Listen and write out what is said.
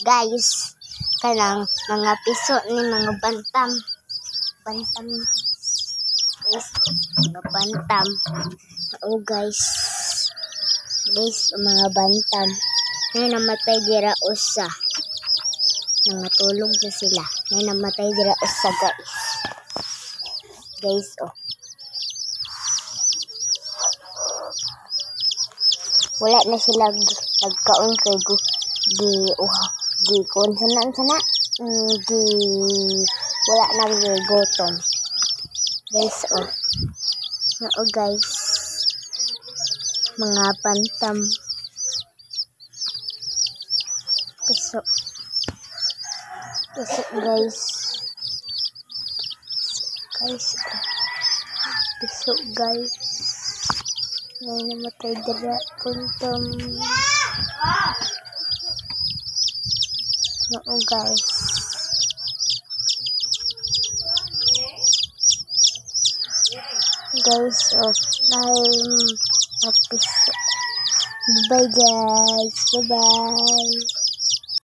guys, kanang mga piso ni mga bantam guys, mga bantam. Oh guys, mga bantam ngayon namatay dira usa, nangatulog na sila, ngayon namatay dira usa guys. Oh, wala na sila nagkaon kay kun sana wala na gutom guys. Oh guys, mga bantam piso guys, piso guys, ngayon namatay dira bantam. Oo guys, dahil piso. Bye guys, bye.